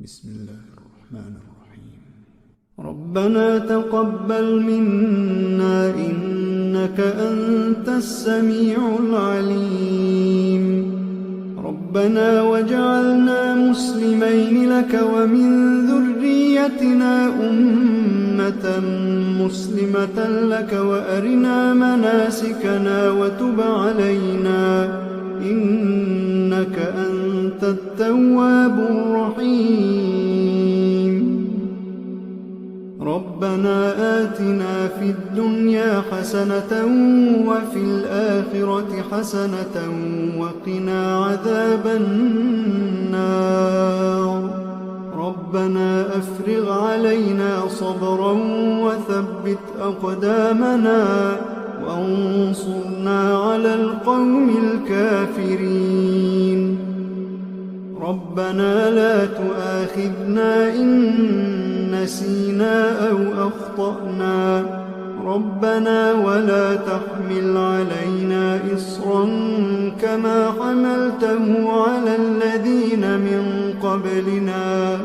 بسم الله الرحمن الرحيم. ربنا تقبل منا إنك أنت السميع العليم. ربنا واجعلنا مسلمين لك ومن ذريتنا أمة مسلمة لك وأرنا مناسكنا وتب علينا إنك أنت التواب الرحيم. ربنا آتنا في الدنيا حسنة وفي الآخرة حسنة وقنا عذاب النار. ربنا أفرغ علينا صبرا وثبت أقدامنا وانصرنا على القوم الكافرين. ربنا لا تؤاخذنا إن نسينا أو أخطأنا. ربنا ولا تحمل علينا إصرا كما حملته على الذين من قبلنا.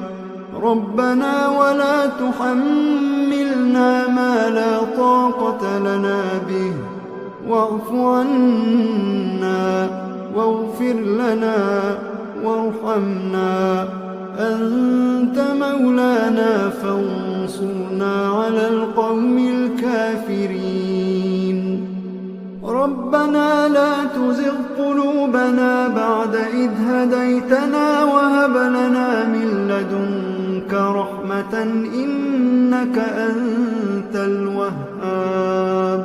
ربنا ولا تحملنا ما لا طاقة لنا به واعف عنا واغفر لنا وارحمنا أنت مولانا فانصرنا على القوم الكافرين. ربنا لا تزغ قلوبنا بعد إذ هديتنا وهب لنا من لدنك رحمة إنك أنت الوهاب.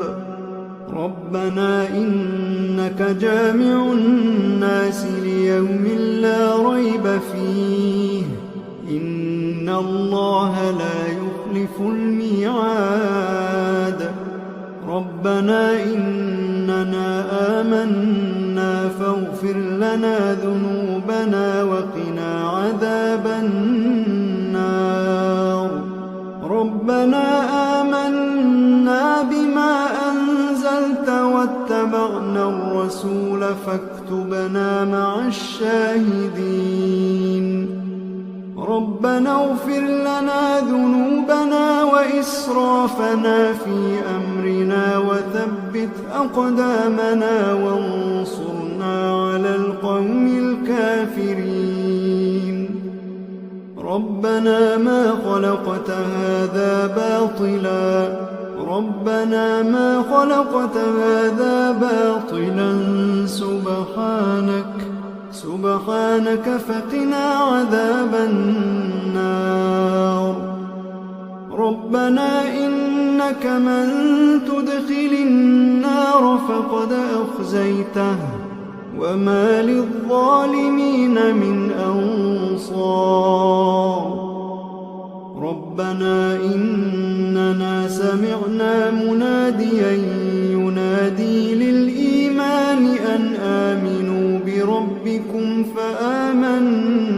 ربنا إنك جامع الناس ليوم لا ريب فيه إن الله لا يخلف الميعاد. ربنا إننا آمنا فاغفر لنا ذنوبنا وقنا عذاب النار. ربنا آمنا بما أنزلت واتبعنا الرسول فاكتبنا مع الشاهدين. ربنا اغفر لنا ذنوبنا وإسرافنا في أمرنا وثبت أقدامنا وانصرنا على القوم الكافرين. ربنا ما خلقت هذا باطلا. ربنا ما خلقت هذا باطلا سبحانك فقنا عذاب النار. ربنا إنك من تدخل النار فقد أخزيته وما للظالمين من أنصار. ربنا إننا سمعنا مناديا ينادي للإيمان أن آمنوا بربكم فآمنا.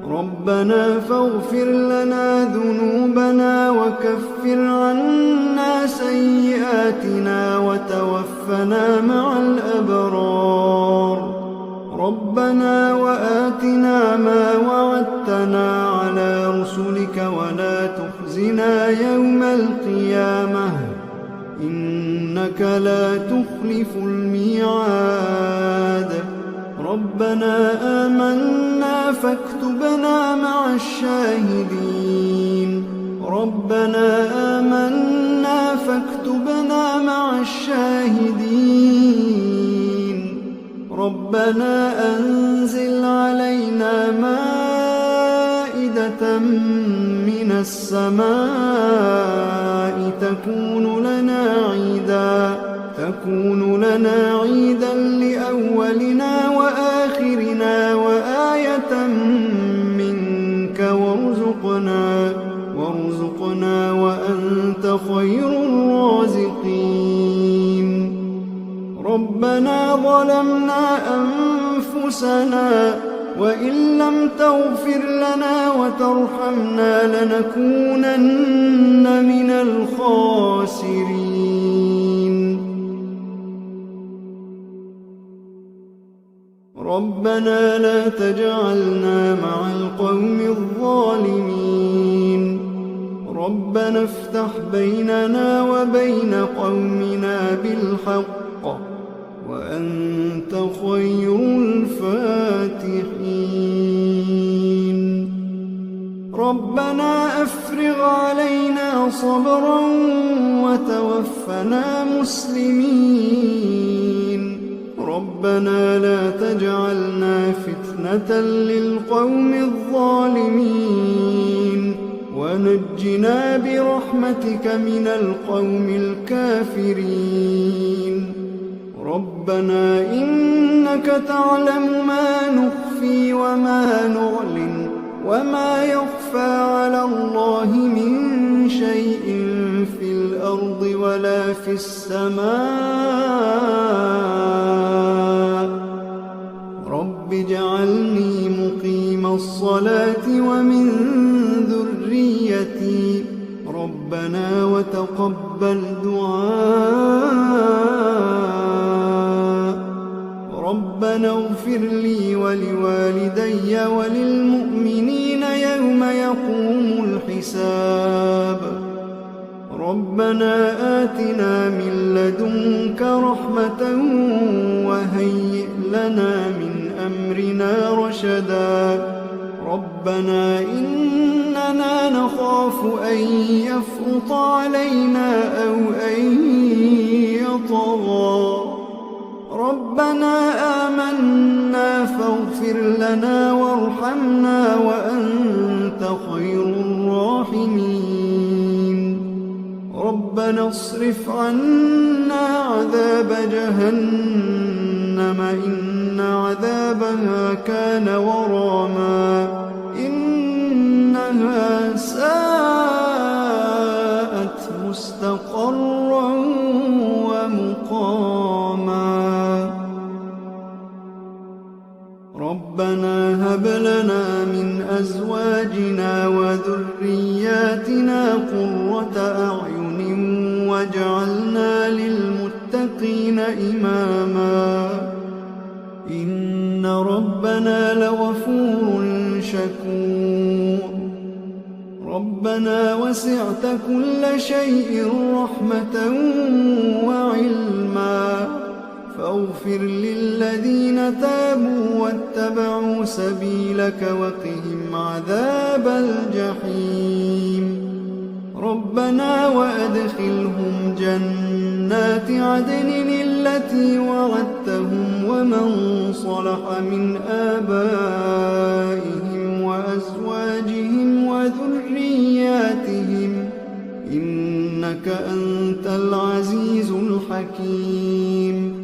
ربنا فاغفر لنا ذنوبنا وكفر عنا سيئاتنا وتوفنا مع الأبرار. ربنا وآتنا ما وعدتنا على رسلك ولا تخزنا يوم القيامة إنك لا تخلف الميعاد. ربنا آمنا فاكتبنا مع الشاهدين. ربنا آمنا فاكتبنا مع الشاهدين. ربنا أنزل علينا مائدة من السماء تكون لنا عيدا لأولنا وآخرنا وآية منك وارزقنا وأنت خير الرازقين. ربنا ظلمنا أنفسنا وإن لم تغفر لنا وترحمنا لنكونن من الخاسرين. ربنا لا تجعلنا مع القوم الظالمين ربنا افتح بيننا وبين قومنا بالحق وأنت خير الفاتحين ربنا أفرغ علينا صبرا وتوفنا مسلمين ربنا لا تجعلنا فتنة للقوم الظالمين ونجنا برحمتك من القوم الكافرين ربنا إنك تعلم ما نخفي وما نعلن وما يخفى على الله من شيء في الأرض ولا في السماء رب اجعلني مقيم الصلاة ومن ذريتي ربنا وتقبل دعاء ربنا اغفر لي ولوالدي وللمؤمنين يوم يقوم الحساب ربنا آتنا من لدنك رحمة وهيئ لنا من أمرنا رشدا ربنا إننا نخاف أن يفرط علينا أو أن يطغى ربنا آمنا فاغفر لنا وارحمنا وأنت خير الراحمين ربنا اصرف عنا عذاب جهنم إن عذابها كان غراما إنها ساءت مستقرا ومقاما ربنا هب لنا من أزواجنا وذرياتنا قرة أعين واجعلنا للمتقين إماما إن ربنا لغفور شكور ربنا وسعت كل شيء رحمة وعلما فاغفر للذين تابوا واتبعوا سبيلك وقهم عذاب الجحيم ربنا وأدخلهم جنات عدن التي وعدتهم ومن صلح من آبائهم وأزواجهم وذرياتهم إنك أنت العزيز الحكيم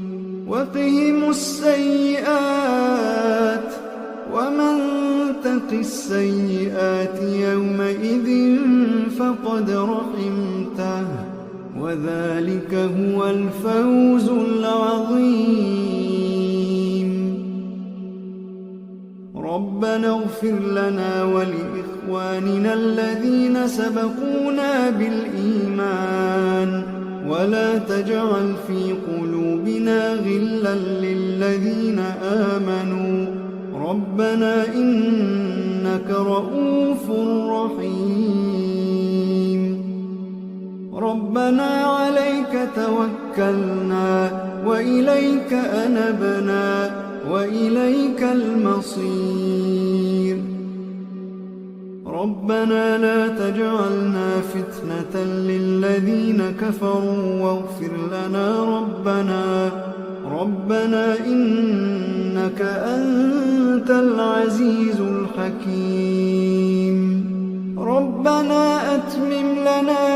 وقهم السيئات ومن تق السيئات يومئذ فقد رحمته وذلك هو الفوز العظيم ربنا اغفر لنا ولإخواننا الذين سبقونا بالإيمان ولا تجعل في قلوبنا غلا للذين آمنوا ربنا إنك رؤوف رحيم ربنا عليك توكلنا وإليك أنبنا وإليك المصير ربنا لا تجعلنا فتنة للذين كفروا واغفر لنا ربنا إنك أنت العزيز الحكيم ربنا أتمم لنا